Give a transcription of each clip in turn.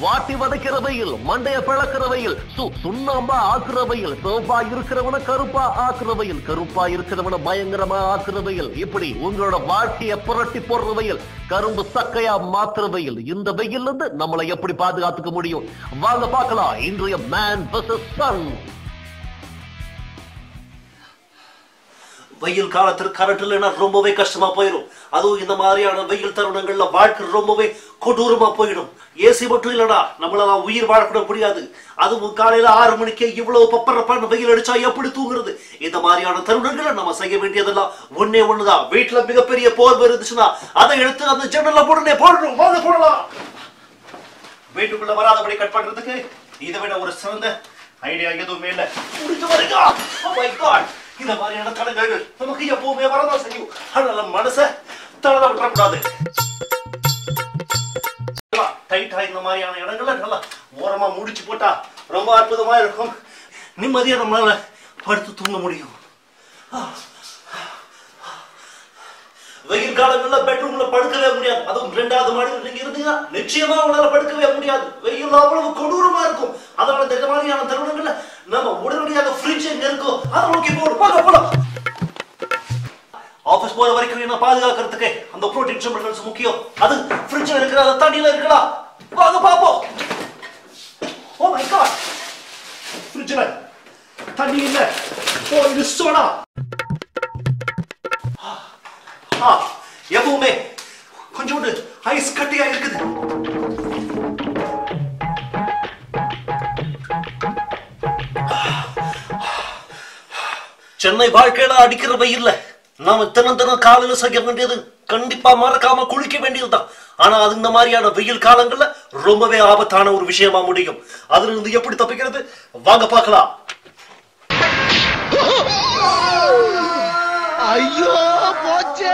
வாட்டி வதைக்கிற வெயில், மண்டைய பிளக்கிற வெயில், சுண்ணாம்பா ஆக்குற வெயில், சிவப்பா இருக்கிறவன கருப்பா ஆக்குற வெயில், கருப்பா இருக்கிறவன பயங்கரமா ஆக்குற வெயில், இப்படி உங்களோட வாழ்க்கையை புரட்டி போடுற வெயில், கரும்பு சக்கையா மாத்துற வெயில். இந்த வெயில் இருந்து நம்மளை எப்படி பாதுகாத்துக்க முடியும்? வாங்க பார்க்கலாம் இன்றைய மேன் வெர்சஸ் சன். வெயில் காலத்திற்கு கரண்ட் இல்லைன்னா ரொம்பவே கஷ்டமா போயிடும். அதுவும் இந்த மாதிரியான வெயில் தருணங்கள்ல வாழ்க்கை ரொம்பவே கொடூரமா போயிடும். ஏசி மட்டும் இல்லடா, நம்மளால உயிர் வாழக்கூட முடியாது. அதுவும் காலையில 6 மணிக்கே இவ்வளவு பப்பரப்பான வெயில் அடிச்சா எப்படி தூங்குறது? இந்த மாதிரியான தருணங்களை நம்ம செய்ய வேண்டியதெல்லாம் ஒன்னே ஒண்ணுதான். வீட்டுல மிகப்பெரிய போர் இருந்துச்சுன்னா அதை எடுத்து அந்த ஜன்னல்ல உடனே போடணும். வாங்க போடலாம். வீட்டுக்குள்ள வராதபடி கட் பண்றதுக்கு இதை விட ஒரு சிறந்த ஐடியா எதுவுமே இல்லை. முடிஞ்ச வரைக்கும் oh my god, இந்த மாதிரியான தடங்கள் நமக்கு எப்பவுமே வரதான் செய்யும். அதனால மனசை தளர விடக்கூடாது. டைட்டா இந்த மாதிரியான இடங்கள்ல நல்லா ஓரமா முடிச்சு போட்டா ரொம்ப அற்புதமா இருக்கும். நிம்மதியா நம்மளால படுத்து தூங்க முடியும். வெயில் காலங்கள்ல பெட்ரூம்ல படுக்கவே முடியாது. அதுவும் 2வது மாடியில் நீங்க இருந்தீங்கன்னா நிச்சயமா உங்களால படுக்கவே முடியாது. வெயில் அவ்வளவு கொடூரமா இருக்கும். அதனால இந்த மாதிரியான தருணங்கள்ல நம்ம உடனடியாக ஃப்ரிட்ஜ் எங்க இருக்கோ அதை நோக்கி போகலாம். ஆபீஸ் போற வரைக்கும் என்ன பாதுகாக்கிறதுக்கு அந்த புரோட்டீன் சப்ளிமெண்ட்ஸ் முக்கியம். அது ஃப்ரிட்ஜ்ல இருக்கிற அந்த தண்ணியில இருக்கலாம். வாங்க பாப்போம். ஓ மை காட், ஃப்ரிட்ஜ்ல தண்ணி இல்ல. ஓ இது சோடா. எப்பவுமே கொஞ்சோண்டு ஐஸ் கட்டியா இருக்குது. சென்னை வாழ்க்கையில அடிக்கிற வெயில்ல நாம தினம் காலையில செய்ய வேண்டியது கண்டிப்பா மறக்காம குளிக்க வேண்டியதுதான். ஆனா அது இந்த மாதிரியான வெயில் காலங்கள்ல ரொம்பவே ஆபத்தான ஒரு விஷயமா முடியும். அதுல இருந்து எப்படி தப்பிக்கிறது வாங்க பார்க்கலாம். ஐயோ போச்சே.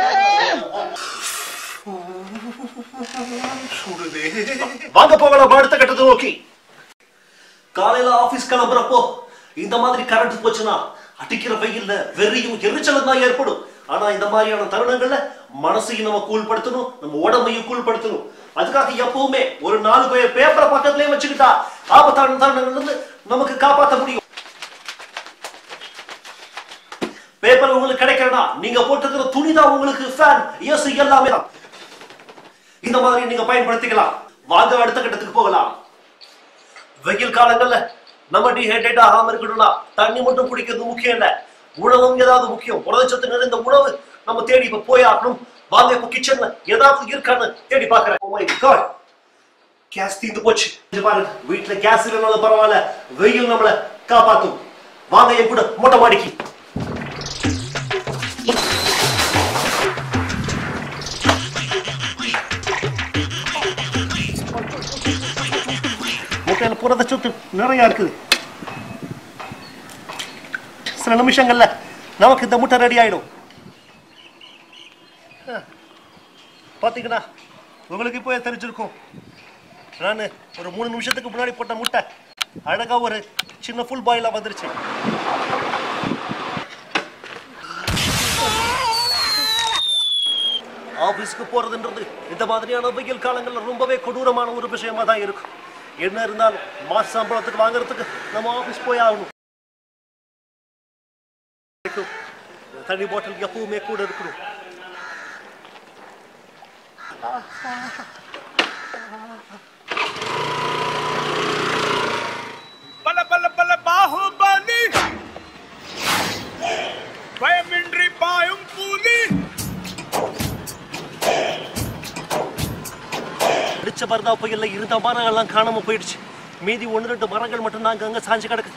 வாங்க போகலாம் அடுத்த கட்டத்தை நோக்கி. காலையில ஆபீஸ் கிளம்புறப்போ இந்த மாதிரி கரண்ட் போச்சுன்னா அடிக்கிற வெயில்ல வெறியும் எரிச்சலும் தான் ஏற்படும். ஆனா இந்த மாதிரியான தருணங்கள்ல மனசையும் நம்ம கூழ்படுத்தணும், நம்ம உடம்பையும் கூழ்படுத்தணும். அதுக்காக எப்பவுமே ஒரு 4 பேப்பரை பக்கத்திலேயே வச்சுக்கிட்டா ஆபத்தான தருணங்கள்ல இருந்து நமக்கு காப்பாற்ற முடியும். பேப்பர் உங்களுக்கு கிடைக்கிறதா, நீங்க போட்டிருக்கிற துணிதான் உங்களுக்கு ஃபேன், ஏசி எல்லாமே தான். இந்த மாதிரி நீங்க பயன்படுத்திக்கலாம். வாங்க அடுத்த கட்டத்துக்கு போகலாம். வெயில் காலங்கள்ல நம்ம டீஹைட்ரேட் ஆகாம இருக்கணும்னா தண்ணி மட்டும் குடிக்கிறது முக்கியம் இல்ல, உணவும் ஏதாவது முக்கியம். புரதச்சத்து நிறைந்த உணவு நம்ம தேடி இப்ப போய் ஆகணும். வாங்க இப்ப கிச்சன்ல ஏதாவது இருக்கான்னு தேடி பாக்குறேன். ஓ மை காட், கேஸ் தீர்ந்து போச்சு. பாருங்க, வீட்டுல கேஸ் இல்லைனாலும் பரவாயில்ல, வெயில் நம்மளை காப்பாத்தும். வாங்க என் கூட மொட்டை மாடிக்கு. புரதச்சத்து நிறைய இருக்குது. சில நிமிஷங்கள்ல நமக்கு இந்த முட்டை ரெடி ஆயிடும். பாத்தீங்கன்னா உங்களுக்கு இப்போ தெரிஞ்சிருக்கும், நான் ஒரு 3 நிமிஷத்துக்கு முன்னாடி போட்ட முட்டை அழகா ஒரு சின்ன ஃபுல் பாயிலா வந்துருச்சு. ஆபீஸ்க்கு போறதுன்றது இந்த மாதிரியான வெயில் காலங்கள்ல ரொம்பவே கொடூரமான ஒரு விஷயமா தான் இருக்கும். என்ன இருந்தாலும் மாச சம்பளத்துக்கு வாங்குறதுக்கு நம்ம ஆபீஸ் போய் ஆகணும். தண்ணி பாட்டில் எப்பவுமே கூட இருக்கணும். பல பல பல பாகுபலி, பயமின்றி பாயும் கூலி. அடிச்ச மருந்தா புயல்ல இருந்த மரங்கள்லாம் காணாம போயிடுச்சு. மீதி 1-2 மரங்கள் மட்டும் தான் அங்க சாஞ்சு கிடக்கு.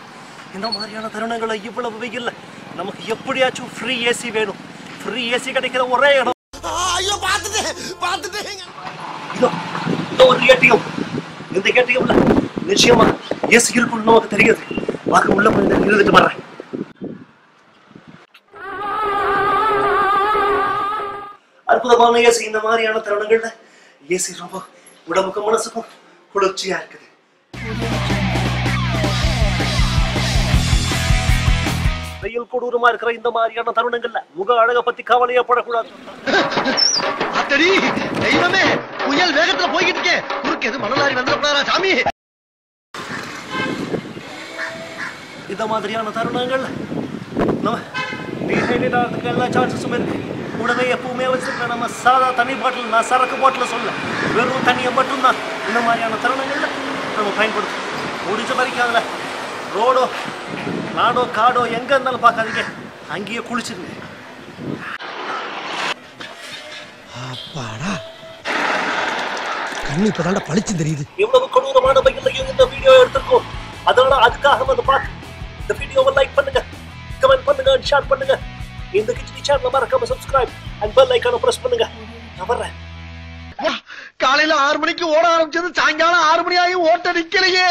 இந்த மாதிரியான தருணங்களை இவ்வளவு வெயில்ல நமக்கு எப்படியாச்சும் ஃப்ரீ ஏசி வேணும். ஃப்ரீ ஏசி கிடைக்கிற ஒரே இடம் இதோ ஒரு ஏடிஎம். இந்த ஏடிஎம்ல நிச்சயமா ஏசி இருக்குன்னு நமக்கு தெரியுது. வாங்க உள்ள போய் இருந்துட்டு வர்றேன். அற்புதமான ஏசி. இந்த மாதிரியான தருணங்கள்ல ஏசி ரொம்ப உடம்புக்கும் மனசுக்கும் குளிர்ச்சியா இருக்குது. வெயில் கொடூரமா இருக்கிற இந்த மாதிரியான தருணங்கள்ல முக அழக பத்தி கவலையப்படக்கூடாது. தெய்வமே புயல் வேகத்துல போய்கிட்டு இருக்கேன். குறுக்கு எது மணலாரி வந்துடக்கூடாதா சாமி? இந்த மாதிரியான தருணங்கள் நம்ம டீஹைட்ரேட் ஆகிறதுக்கு எல்லா சான்சஸும் இருக்கு. உடனே எப்பவுமே வச்சிருக்க நம்ம சாதா தண்ணி பாட்டில், நான் சரக்கு பாட்டில் சொல்ல, வெறும் தண்ணியை மட்டும்தான் இந்த மாதிரியான தருணங்கள்ல நம்ம பயன்படுத்தணும். முடிஞ்ச வரைக்கும் அதில் ரோடோ நாடோ காடோ எங்க இருந்தாலும் பார்க்காதீங்க, அங்கேயே குளிச்சிருங்க. அப்பாடா, கண்ணு இப்பதான்டா பளிச்சு தெரியுது. எவ்வளவு கொடூரமான வகையிலையும் இந்த வீடியோ எடுத்திருக்கோம். அதனால அதுக்காக வந்து பார்த்து இந்த வீடியோவை லைக் பண்ணுங்க, கமெண்ட் பண்ணுங்க, ஷேர் பண்ணுங்க. இந்த கிச்சடி சேனலை மறக்காம சப்ஸ்கிரைப் அண்ட் பெல் ஐகானை பிரஸ் பண்ணுங்க. நான் வர்றேன். காலையில 6 மணிக்கு ஓட ஆரம்பிச்சது சாயங்காலம் 6 மணி ஆகி ஓட்ட நிக்கலையே.